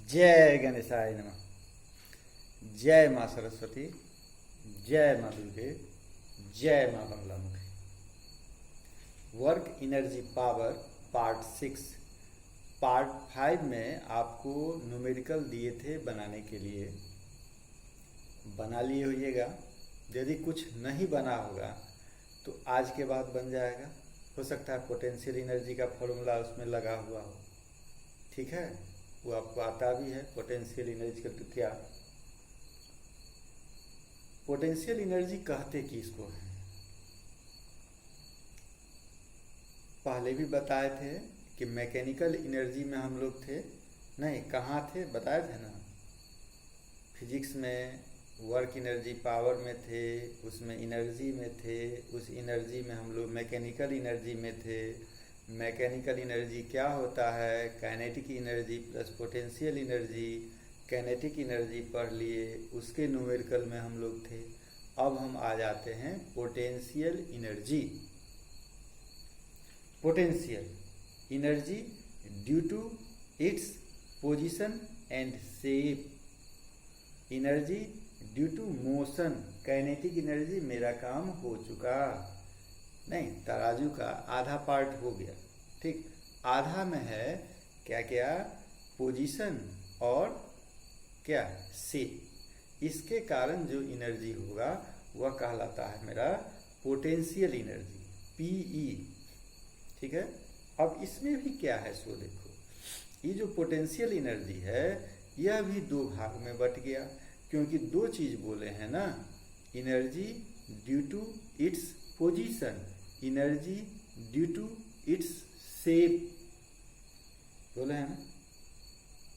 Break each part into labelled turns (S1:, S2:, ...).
S1: जय गणेशाय नमः। जय माँ सरस्वती, जय माँ दुर्गे, जय माँ Baglamukhi. Work energy power part 6। Part 5 में आपको न्यूमेरिकल दिए थे बनाने के लिए, बना लिए होइएगा। यदि कुछ नहीं बना होगा तो आज के बाद बन जाएगा। हो सकता है पोटेंशियल एनर्जी का फॉर्मूला उसमें लगा हुआ हो, ठीक है, वो आपको आता भी है। पोटेंशियल एनर्जी का तो क्या, पोटेंशियल एनर्जी कहते किसको है, पहले भी बताए थे कि मैकेनिकल एनर्जी में हम लोग थे, नहीं कहाँ थे बताए थे ना, फिजिक्स में वर्क एनर्जी पावर में थे, उसमें एनर्जी में थे, उस एनर्जी में हम लोग मैकेनिकल एनर्जी में थे। मैकेनिकल एनर्जी क्या होता है, kinetic energy plus potential energy. Kinetic energy पढ़ लिए, उसके न्यूमेरिकल में हम लोग थे। अब हम आ जाते हैं potential energy. Potential energy due to its position and shape, energy due to motion. Kinetic energy मेरा काम हो चुका, नहीं तराजू का आधा पार्ट हो गया, ठीक। आधा में है क्या क्या, पोजीशन और क्या शेप। इसके कारण जो एनर्जी होगा वह कहलाता है मेरा पोटेंशियल एनर्जी, पीई, ठीक है। अब इसमें भी क्या है सो देखो, ये जो पोटेंशियल एनर्जी है यह भी दो भाग में बट गया, क्योंकि दो चीज बोले हैं ना, energy due to its position, energy due to its shape बोले हैं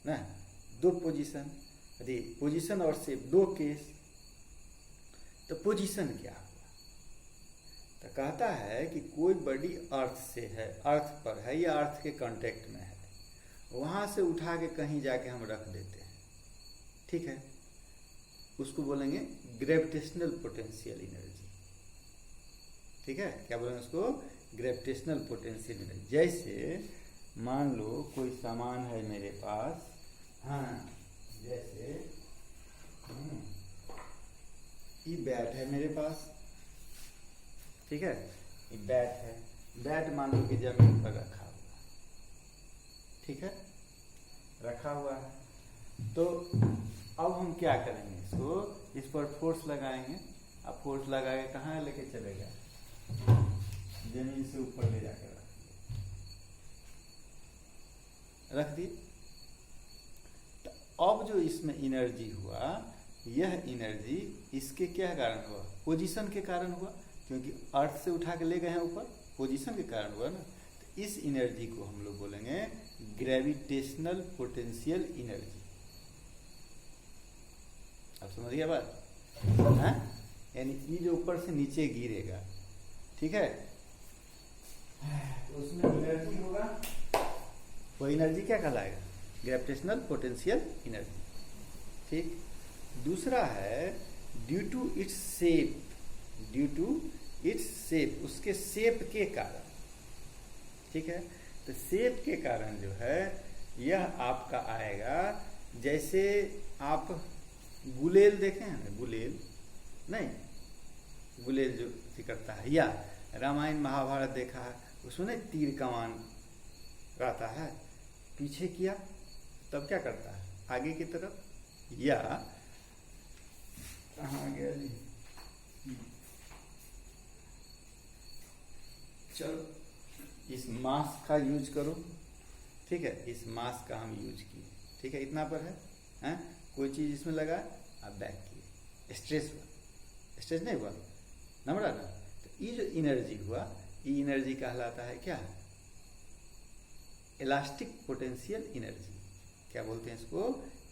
S1: ना, दो पोजीशन, अरे पोजीशन और शेप दो केस। तो पोजीशन क्या हुआ, तो कहता है कि कोई बॉडी अर्थ से है, अर्थ पर है या अर्थ के कांटेक्ट में है, वहां से उठा के कहीं जाके हम रख देते हैं, ठीक है, उसको बोलेंगे ग्रेविटेशनल पोटेंशियल एनर्जी, ठीक है। क्या बोलेंगे उसको, ग्रेविटेशनल पोटेंशियल एनर्जी। जैसे मान लो कोई सामान है मेरे पास, हाँ जैसे ये बैट है मेरे पास, ठीक है, ये बैट है, बैट मान लो कि जमीन पर रखा हुआ, ठीक है, रखा हुआ है। तो अब हम क्या करेंगे, इसको इस पर फोर्स लगाएंगे। अब फोर्स लगा के कहाँ लेके चलेगा, जमीन से ऊपर ले जाकर रख दिए। तो अब जो इसमें एनर्जी हुआ, यह एनर्जी इसके क्या कारण हुआ, पोजीशन के कारण हुआ, क्योंकि अर्थ से उठा के ले गए हैं ऊपर, पोजीशन के कारण हुआ ना। तो इस एनर्जी को हम लोग बोलेंगे ग्रेविटेशनल पोटेंशियल एनर्जी। अब समझिए बात, हाँ, यानी ये जो ऊपर से नीचे गिरेगा, ठीक है, तो उसमें एनर्जी होगा, वो एनर्जी क्या कहलाएगा, ग्रेविटेशनल पोटेंशियल एनर्जी, ठीक। दूसरा है due to its shape, due to its shape, उसके शेप के कारण, ठीक है। तो शेप के कारण जो है यह आपका आएगा, जैसे आप गुलेल देखे हैं ना, गुलेल नहीं, गुलेल जो करता है, या रामायण महाभारत देखा है, उसमें तीर कमान रहता है, पीछे किया तब क्या करता है, आगे की तरफ, या कहाँ गया जी, चलो इस मास्क का यूज करो, ठीक है, इस मास्क का हम यूज किए, ठीक है, इतना पर है, हैं? कोई चीज इसमें लगा, आप बैक किए, स्ट्रेस हुआ, स्ट्रेस नहीं हुआ, नंबर ना। तो ये जो एनर्जी हुआ, ये एनर्जी कहलाता है क्या, इलास्टिक पोटेंशियल एनर्जी। क्या बोलते हैं इसको,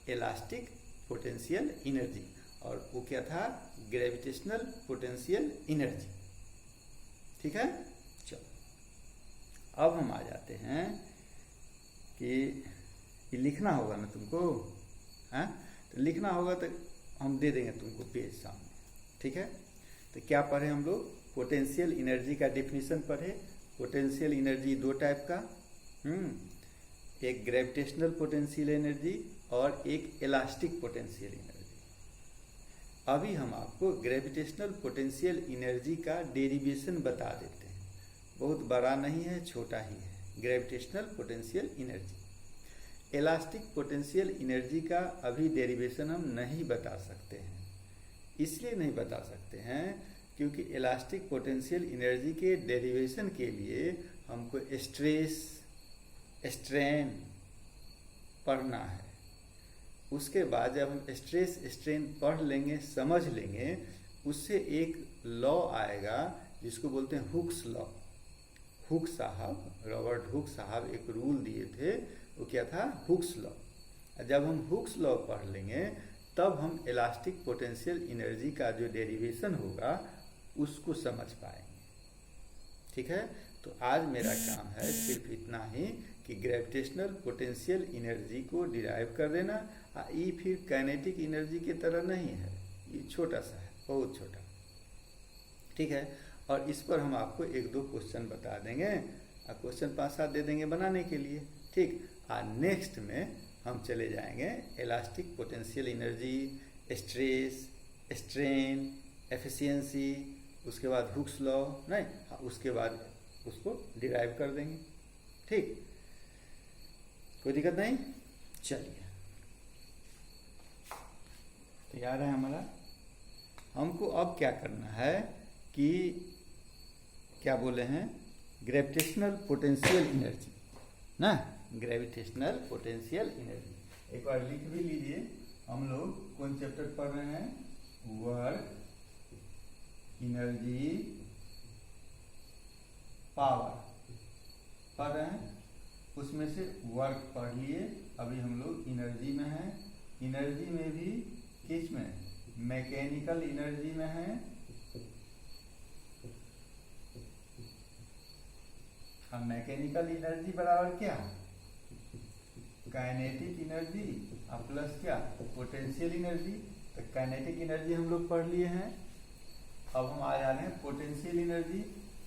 S1: इलास्टिक पोटेंशियल एनर्जी। और वो क्या था, ग्रेविटेशनल पोटेंशियल एनर्जी, ठीक है। चलो अब हम आ जाते हैं कि ये लिखना होगा ना तुमको, हाँ, तो लिखना होगा तो हम दे देंगे तुमको पेज सामने, ठीक है। तो क्या पढ़े हम लोग, पोटेंशियल एनर्जी का डेफिनेशन पढ़े। पोटेंशियल एनर्जी दो टाइप का, एक ग्रेविटेशनल पोटेंशियल एनर्जी और एक इलास्टिक पोटेंशियल एनर्जी। अभी हम आपको ग्रेविटेशनल पोटेंशियल एनर्जी का डेरिवेशन बता देते हैं। बहुत बड़ा नहीं है, छोटा ही है, gravitational potential energy. Elastic potential energy का अभी डेरिवेशन हम नहीं बता सकते हैं। इसलिए नहीं बता सकते हैं क्योंकि इलास्टिक पोटेंशियल एनर्जी के डेरिवेशन के लिए हमको स्ट्रेस स्ट्रेन पढ़ना है। उसके बाद जब हम स्ट्रेस स्ट्रेन पढ़ लेंगे, समझ लेंगे, उससे एक लॉ आएगा जिसको बोलते हैं हुक्स लॉ। हुक साहब, रॉबर्ट हुक साहब एक रूल दिए थे, वो क्या था? Hooke's law. जब हम हुक्स लॉ पढ़ लेंगे तब हम इलास्टिक पोटेंशियल एनर्जी का जो डेरिवेशन होगा उसको समझ पाएंगे। ठीक है, तो आज मेरा काम है सिर्फ इतना ही कि ग्रेविटेशनल पोटेंशियल एनर्जी को डिराइव कर देना। ये फिर काइनेटिक एनर्जी की तरह नहीं है, ये छोटा सा है, बहुत छोटा। ठीक है, और इस पर हम आपको एक दो क्वेश्चन बता देंगे, क्वेश्चन 5-7 दे देंगे बनाने के लिए। ठीक, नेक्स्ट में हम चले जाएंगे elastic potential energy, stress, strain, efficiency, उसके बाद हुक्स लॉ, नहीं उसके बाद उसको डिराइव कर देंगे। ठीक, कोई दिक्कत नहीं। चलिए, तैयार है हमारा। हमको अब क्या करना है कि क्या बोले हैं, ग्रेविटेशनल पोटेंशियल एनर्जी ना, ग्रेविटेशनल पोटेंशियल एनर्जी। एक बार लिख भी लीजिए, हम लोग कौन चैप्टर पढ़ रहे हैं? वर्क, एनर्जी, पावर पढ़ रहे हैं। उसमें से वर्क पढ़ लिए, अभी हम लोग एनर्जी में हैं। एनर्जी में भी किस में? मैकेनिकल एनर्जी में है। अब मैकेनिकल एनर्जी बराबर क्या? काइनेटिक एनर्जी और प्लस क्या? Potential energy. तो काइनेटिक एनर्जी हम लोग पढ़ लिए हैं। अब हम आ जा रहे हैं potential energy.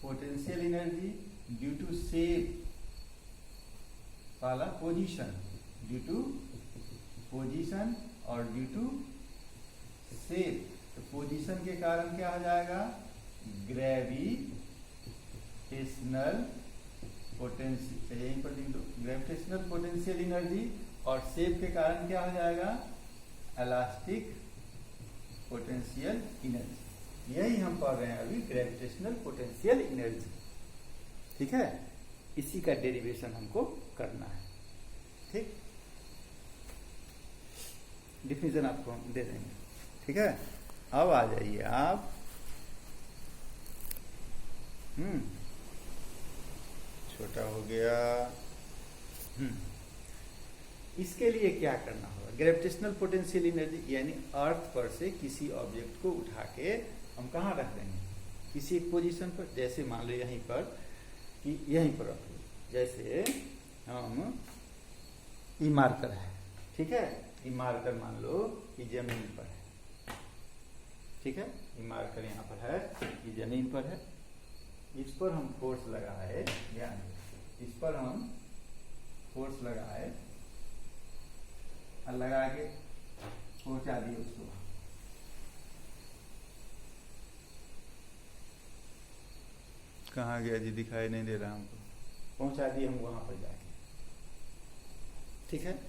S1: Potential energy due to shape वाला पोजीशन, ड्यू टू पोजीशन और ड्यू टू शेप। तो पोजीशन के कारण क्या हो जाएगा? ग्रेविटेशनल पोटेंशियल, यहीं पर लिख दो, ग्रेविटेशनल पोटेंशियल एनर्जी। और शेप के कारण क्या हो जाएगा? Elastic potential energy. यही हम पढ़ रहे हैं अभी, ग्रेविटेशनल पोटेंशियल एनर्जी। ठीक है, इसी का डेरिवेशन हमको करना है। ठीक, डिफिनेशन आपको हम दे देंगे। ठीक है, अब आ जाइए आप। छोटा हो गया। इसके लिए क्या करना होगा? ग्रेविटेशनल पोटेंशियल एनर्जी यानी अर्थ पर से किसी ऑब्जेक्ट को उठा के हम कहाँ रख देंगे? किसी एक पोजीशन पर। जैसे मान लो यहीं पर, कि यहीं पर रख लो। जैसे हम ई मार्कर है, ठीक है, ई मार्कर मान लो कि जमीन पर है। ठीक है, ई मार्कर यहाँ पर है, ये जमीन पर है। इस पर हम फोर्स लगाए, इस पर हम फोर्स लगाए और लगा के पहुंचा दिए उसको। कहाँ गया जी? दिखाई नहीं दे रहा हमको। पहुंचा दिए हम वहां पर जाके। ठीक है,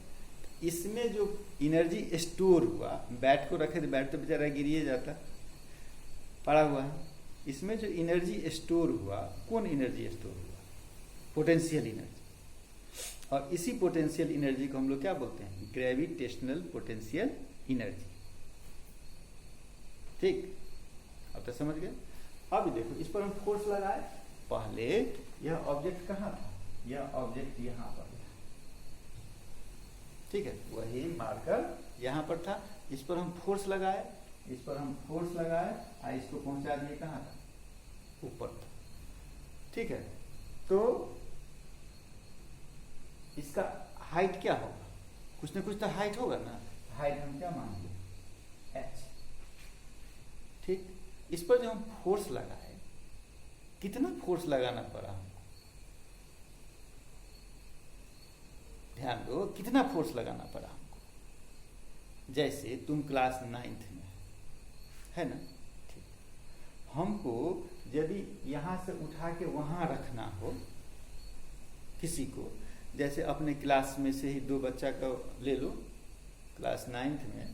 S1: इसमें जो एनर्जी स्टोर हुआ, बैट को रखे तो बैट तो बेचारा गिरिए जाता, पड़ा हुआ है। इसमें जो एनर्जी स्टोर हुआ, कौन एनर्जी स्टोर हुआ? Potential energy. और इसी पोटेंशियल एनर्जी को हम लोग क्या बोलते हैं? Gravitational potential energy. ठीक, अब तो समझ गए। अब देखो, इस पर हम फोर्स लगाए। पहले यह ऑब्जेक्ट कहाँ था? यह ऑब्जेक्ट यहाँ पर था। ठीक है, वही मार्कर यहाँ पर था। इस पर हम फोर्स लगाए, इस पर हम फोर्स लगाए और इसको पहुंचा दिए कहाँ था? ऊपर था। ठीक है, तो इसका हाइट क्या होगा? कुछ ना कुछ तो हाइट होगा ना। हाइट हम क्या मान लें? h। ठीक, इस पर जो हम फोर्स लगाए, कितना फोर्स लगाना पड़ा हमको? ध्यान दो कितना फोर्स लगाना पड़ा हमको। जैसे तुम क्लास 9th में है ना, ठीक, हमको यदि यहाँ से उठा के वहाँ रखना हो किसी को, जैसे अपने क्लास में से ही 2 बच्चा का ले लो, क्लास 9th में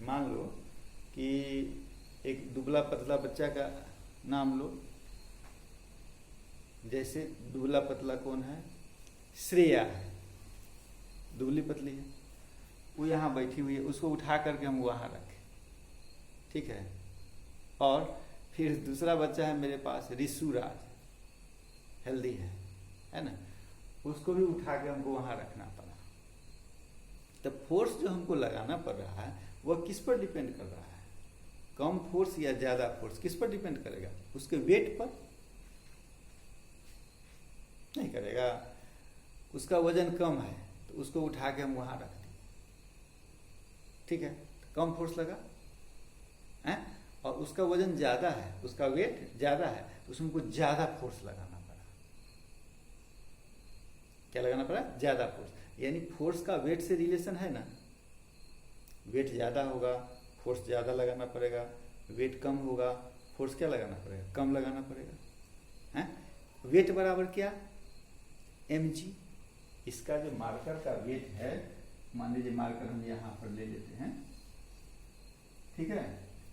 S1: मान लो कि एक दुबला पतला बच्चा का नाम लो। जैसे दुबला पतला कौन है? श्रेया है, दुबली पतली है, वो यहाँ बैठी हुई है, उसको उठा करके हम वहाँ रखें, ठीक है। और फिर दूसरा बच्चा है मेरे पास ऋषुराज, हेल्दी है ना, उसको भी उठा के हमको वहाँ रखना पड़ा। तब फोर्स जो हमको लगाना पड़ रहा है वह किस पर डिपेंड कर रहा है? कम फोर्स या ज़्यादा फोर्स किस पर डिपेंड करेगा? उसके वेट पर नहीं करेगा। उसका वजन कम है तो उसको उठा के हम वहाँ रख दें, ठीक है, तो कम फोर्स लगा है। और उसका वजन ज़्यादा है, उसका वेट ज़्यादा है, तो उसमें हमको ज़्यादा फोर्स लगाना पड़ा। क्या लगाना पड़ा? ज़्यादा फोर्स। यानी फोर्स का वेट से रिलेशन है ना, वेट ज़्यादा होगा फोर्स ज़्यादा लगाना पड़ेगा, वेट कम होगा फोर्स क्या लगाना पड़ेगा? कम लगाना पड़ेगा, हैं। वेट बराबर क्या? mg। इसका जो मार्कर का वेट है, मान लीजिए मार्कर हम यहाँ पर ले लेते हैं, ठीक है,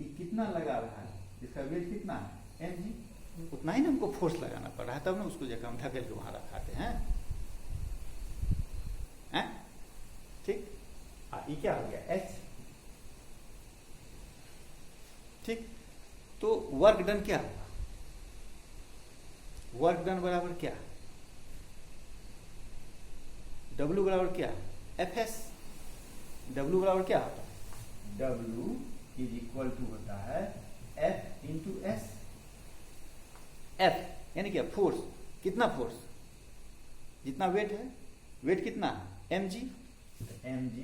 S1: ये कितना लगा रहा है, इसका वेट कितना है? mg। उतना ही ना हमको फोर्स लगाना पड़ रहा है, तब ना उसको जगह हम ढकेल के वहाँ रखाते हैं, हैं, ठीक। ये क्या हो गया? h, ठीक। तो वर्क डन क्या होगा? वर्क डन बराबर क्या? W बराबर क्या? Fs। W बराबर क्या होता है? W इज इक्वल टू होता है F इंटू S। F यानी क्या? फोर्स। कितना फोर्स? जितना वेट है, वेट कितना है? mg। mg,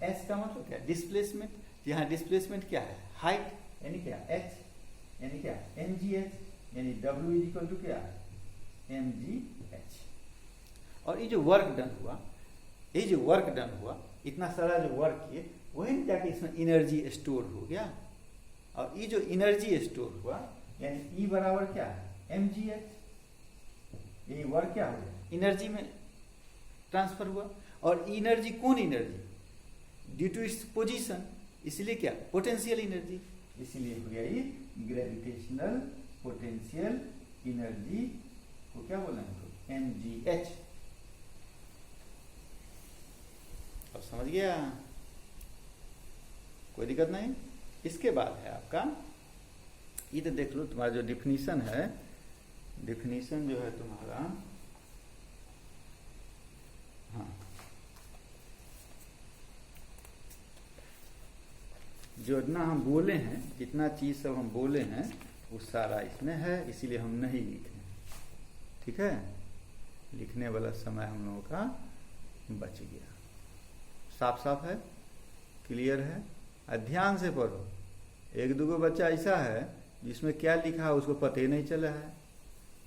S1: S का मतलब क्या? डिस्प्लेसमेंट। यहाँ डिस्प्लेसमेंट क्या है? हाइट, यानी क्या? h, यानी क्या? mgh, यानी W इज इक्वल टू क्या? mgh। और ये जो वर्क डन हुआ, ये जो वर्क डन हुआ, इतना सारा जो वर्क किए, वही जाके इसमें एनर्जी स्टोर हो गया। और ये जो एनर्जी स्टोर हुआ, यानी E बराबर क्या है? mgh। ये वर्क क्या हो गया? एनर्जी में ट्रांसफर हुआ। और एनर्जी कौन energy? Due to its position, इसलिए क्या? Potential energy. इसलिए हो गया ये ग्रेविटेशनल पोटेंशियल एनर्जी को क्या बोलेंगे? mgh। अब समझ गया? कोई दिक्कत नहीं। इसके बाद है आपका, ये तो देख लो, तुम्हारा जो डिफिनीशन है, डिफिनीशन जो है तुम्हारा, हाँ, जो इतना हम बोले हैं, जितना चीज़ सब हम बोले हैं, वो सारा इसमें है, इसीलिए हम नहीं लिखे, ठीक है। लिखने वाला समय हम लोगों का बच गया। साफ साफ है, क्लियर है। ध्यान से पढ़ो। एक दो बच्चा ऐसा है जिसमें क्या लिखा है उसको पता ही नहीं चला है।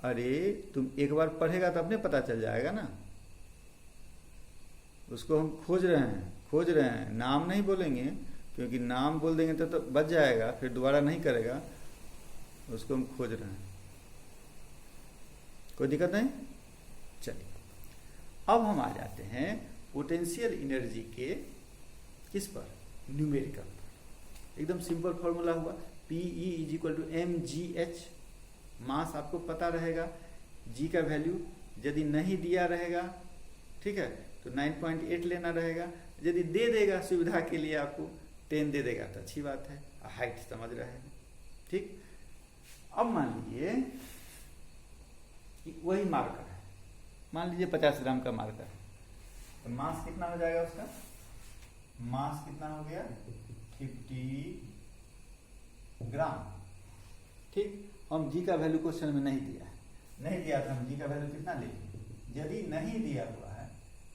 S1: अरे तुम एक बार पढ़ेगा तो अपने पता चल जाएगा ना। उसको हम खोज रहे हैं, नाम नहीं बोलेंगे, क्योंकि नाम बोल देंगे तो बच जाएगा, फिर दोबारा नहीं करेगा। उसको हम खोज रहे हैं, कोई दिक्कत नहीं। चलिए अब हम आ जाते हैं पोटेंशियल एनर्जी के किस पर? न्यूमेरिकल पर। एकदम सिंपल फॉर्मूला हुआ, Pe is equal to mgh। Mass आपको पता रहेगा, g का वैल्यू यदि नहीं दिया रहेगा, ठीक है, तो 9.8 लेना रहेगा। यदि दे देगा सुविधा के लिए आपको 10 दे देगा तो अच्छी बात है। हाइट समझ रहे हैं, ठीक। अब मान लीजिए कि वही मार्कर है, मान लीजिए 50 ग्राम का मार्कर है, तो मास कितना हो जाएगा उसका? मास कितना हो गया? 50 ग्राम, ठीक। हम जी का वैल्यू क्वेश्चन में नहीं दिया है, नहीं दिया था, हम जी का वैल्यू कितना लेंगे? यदि नहीं दिया हुआ है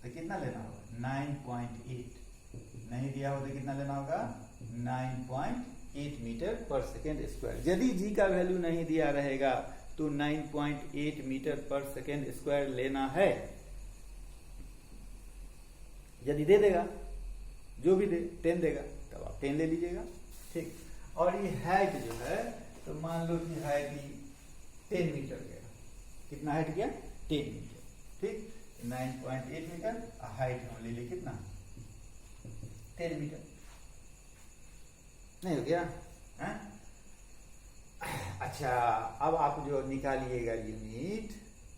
S1: तो कितना लेना होगा? 9.8। नहीं दिया हो तो कितना लेना होगा? 9.8 मीटर पर सेकेंड स्क्वायर। यदि जी का वैल्यू नहीं दिया रहेगा तो 9.8 मीटर पर सेकेंड स्क्वायर लेना है। यदि दे देगा, जो भी दे 10 देगा तब आप 10 ले लीजिएगा, ठीक। और ये हाइट जो है, तो मान लो कि हाइट 10 मीटर गया, कितना हाइट गया 10 मीटर, ठीक। 9.8 मीटर, हाइट हम ले ली कितना 10 मीटर, नहीं हो गया है? अच्छा, अब आप जो निकालिएगा यूनिट,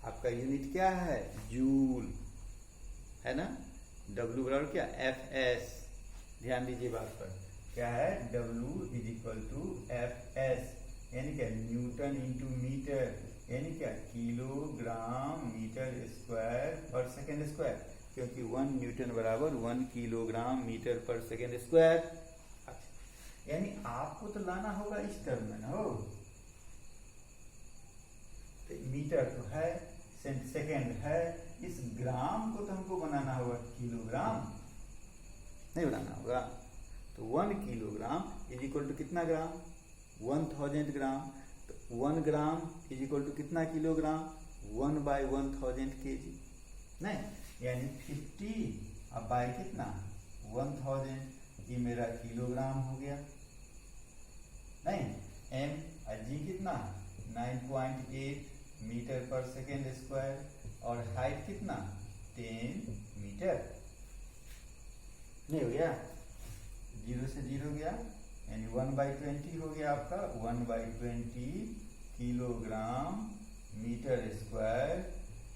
S1: आपका यूनिट क्या है जूल, है ना। W बराबर क्या FS, ध्यान दीजिए बात पर, क्या है W is equal to FS, यानी क्या न्यूटन इंटू मीटर, यानी क्या किलोग्राम मीटर स्क्वायर पर सेकेंड स्क्वायर, क्योंकि 1 न्यूटन बराबर 1 किलोग्राम मीटर पर सेकेंड स्क्वायर। अच्छा, यानी आपको तो लाना होगा इस टर्म में ना, हो तो मीटर तो है, सेकेंड है, इस ग्राम को तो हमको बनाना होगा किलोग्राम, नहीं बनाना होगा। तो 1 किलोग्राम इज इक्वल टू कितना ग्राम 1000 ग्राम, तो 1 ग्राम इज इक्वल टू कितना किलोग्राम 1/1000 kg, नहीं, यानी 50 अब बाय कितना 1000, ये मेरा किलोग्राम हो गया, नहीं। m और g कितना 9.8 मीटर पर सेकेंड स्क्वायर, और हाइट कितना 10 मीटर, नहीं हो गया, 0 से 0 गया, यानी 1/20 हो गया आपका 1/20 किलोग्राम मीटर स्क्वायर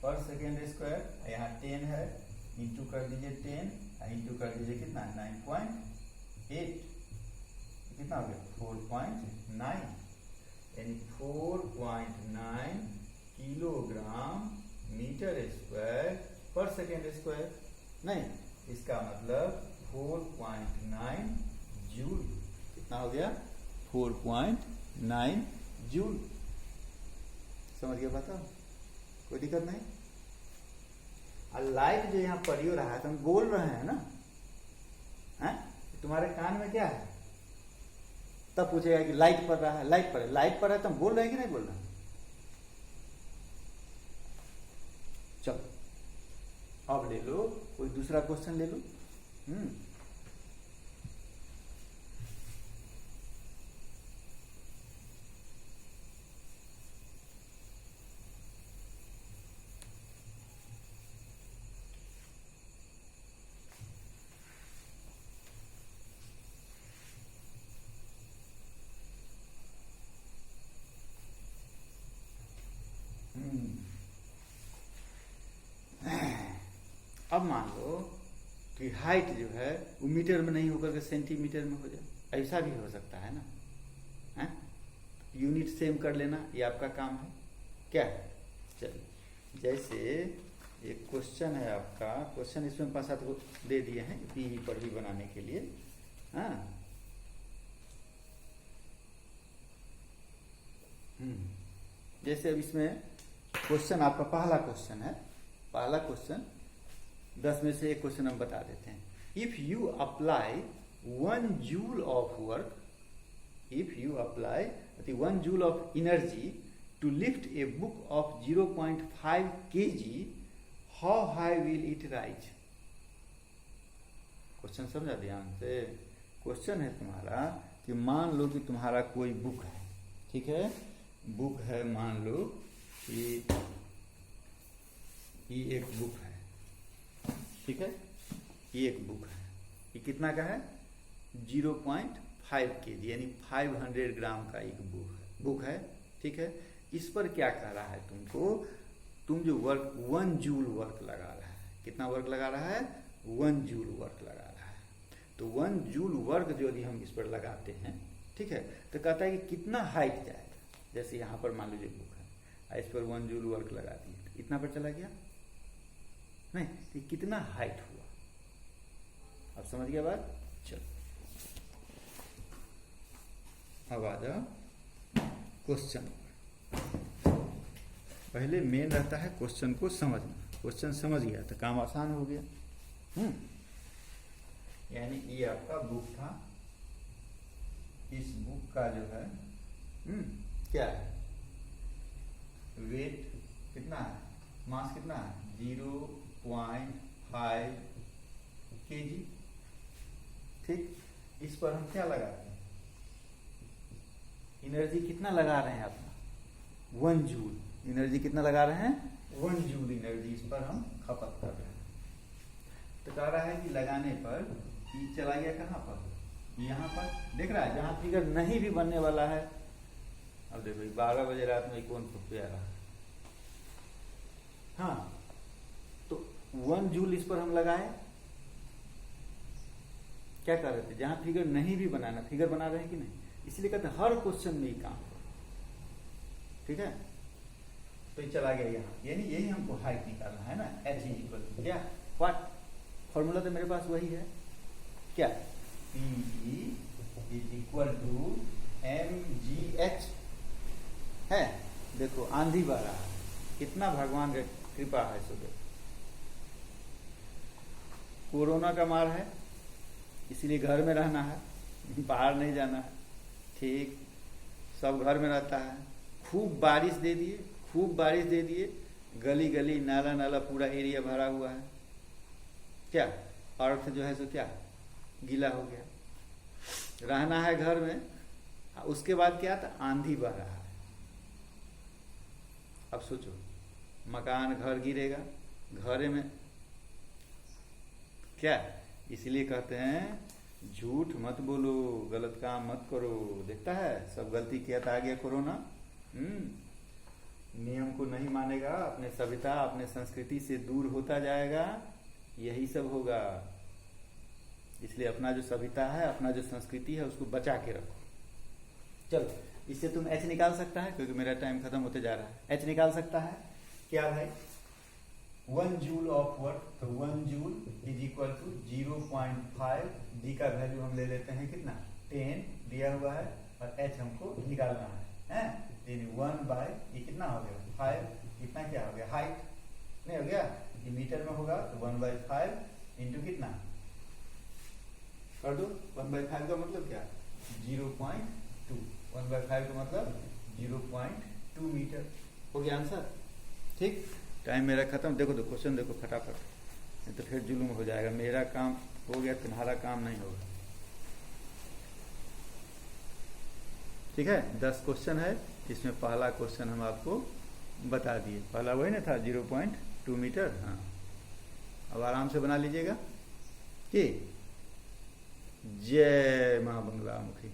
S1: पर सेकेंड स्क्वायर, यहाँ 10 है, इंटू कर दीजिए 10, इंटू कर दीजिए कितना 9.8, कितना हो गया 4.9, यानी 4.9 किलोग्राम मीटर स्क्वायर पर सेकेंड स्क्वायर, नहीं, इसका मतलब 4.9 जूल, कितना हो गया 4.9 जूल, समझ गया, बताओ कोई दिक्कत नहीं। और लाइट जो यहाँ पड़ी हो रहा है, तो हम बोल रहे हैं ना, है तुम्हारे कान में क्या है, तब पूछेगा कि लाइट पड़ रहा है, लाइट पड़ रहा है, तो हम बोल रहे हैं कि नहीं बोल रहे हैं। चलो अब ले लो कोई दूसरा क्वेश्चन ले लो। अब मान लो कि हाइट जो है वो मीटर में नहीं होकर के सेंटीमीटर में हो जाए, ऐसा भी हो सकता है ना, है? यूनिट सेम कर लेना, ये आपका काम है क्या। चलिए, जैसे एक क्वेश्चन है आपका, क्वेश्चन इसमें 5-7 को दे दिए हैं पीई पर भी बनाने के लिए, हाँ। जैसे अब इसमें क्वेश्चन आपका पहला क्वेश्चन है, पहला क्वेश्चन 10 में से एक क्वेश्चन हम बता देते हैं। If you apply 1 joule of work, if you apply 1 joule of energy to lift a book of 0.5 kg, how high will it rise. Question समझा ध्यान से। क्वेश्चन है तुम्हारा कि मान लो कि तुम्हारा कोई बुक है, ठीक है, बुक है, मान लो कि ये एक बुक है, ठीक है, ये एक बुक है, ये कितना का है 0.5 kg, यानी 500 ग्राम का एक बुक है, ठीक है। इस पर क्या कह रहा है तुमको, तुम जो वर्क 1 जूल वर्क लगा रहा है, कितना वर्क लगा रहा है 1 जूल वर्क लगा रहा है। तो 1 जूल वर्क जो यदि हम इस पर लगाते हैं, ठीक है, तो कहता है कि कितना हाइट जाएगा। जैसे यहाँ पर मान लीजिए बुक है, इस पर 1 जूल वर्क लगा दिए, तो इतना पर चला गया, नहीं, तो कितना हाइट हुआ। अब समझ गया बात। चलो अब आ जाओ क्वेश्चन। पहले मेन रहता है क्वेश्चन को समझना, क्वेश्चन समझ गया तो काम आसान हो गया। यानी ये आपका बुक था, इस बुक का जो है क्या है, वेट कितना है, मास कितना है 0.5 kg। ठीक, इस पर हम क्या लगाते हैं, एनर्जी कितना लगा रहे हैं अपना 1 जूल। एनर्जी कितना लगा रहे हैं 1 जूल एनर्जी इस पर हम खपत कर रहे हैं। तो कह रहा है कि लगाने पर ई चला गया कहाँ पर, यहाँ पर, देख रहा है जहाँ फिगर नहीं भी बनने वाला है। अब देखो 12 बजे रात में कौन पे आ रहा है। हाँ, तो 1 जूल इस पर हम लगाए, क्या कर रहे थे, जहां फिगर नहीं भी बनाना, फिगर बना रहे हैं कि नहीं, इसलिए कहते हैं हर क्वेश्चन में ही काम करो। ठीक है, तो ये चला गया यहाँ, यानी यही हमको हाइट निकालना है ना, h इक्वल टू क्या, व्हाट, फॉर्मूला तो मेरे पास वही है, क्या, P is equal to mgh है। देखो आंधी बह रहा है, कितना भगवान की कृपा है। सुबह कोरोना का मार है, इसीलिए घर में रहना है, बाहर नहीं जाना है। ठीक, सब घर में रहता है। खूब बारिश दे दिए, खूब बारिश दे दिए, गली गली नाला नाला पूरा एरिया भरा हुआ है, क्या अर्थ जो है सो क्या गीला हो गया। रहना है घर में, उसके बाद क्या था, आंधी बह रहा है। अब सोचो, मकान घर गिरेगा, घरे में क्या, इसलिए कहते हैं झूठ मत बोलो, गलत काम मत करो। देखता है सब गलती किया था, आ गया कोरोना। नियम को नहीं मानेगा, अपने सभ्यता अपने संस्कृति से दूर होता जाएगा, यही सब होगा। इसलिए अपना जो सभ्यता है, अपना जो संस्कृति है, उसको बचा के रखो। चलो, इससे तुम h निकाल सकता है, क्योंकि मेरा टाइम खत्म होते जा रहा है। h निकाल सकता है क्या भाई, 1 जूल ऑफ वर्क, तो 1 जूल इज इक्वल टू 0.5, जी का वैल्यू हम ले लेते हैं कितना 10 दिया हुआ है, और h हमको निकालना है। 1 बाय ये कितना हो गया 5, कितना क्या हो गया हाइट, नहीं हो गया, ये मीटर में होगा, तो 1/5 इंटू कितना कर दो, 1/5 का मतलब क्या 0.2, 1/5 का मतलब 0.2 मीटर हो गया आंसर। ठीक, टाइम मेरा खत्म। देखो तो क्वेश्चन देखो फटाफट, नहीं तो फिर जुलूम हो जाएगा। मेरा काम हो गया, तुम्हारा काम नहीं होगा। ठीक है, 10 क्वेश्चन है, इसमें पहला क्वेश्चन हम आपको बता दिए। पहला वही ना था 0.2 मीटर। हाँ, अब आराम से बना लीजिएगा कि जय मां बंगला मुखी।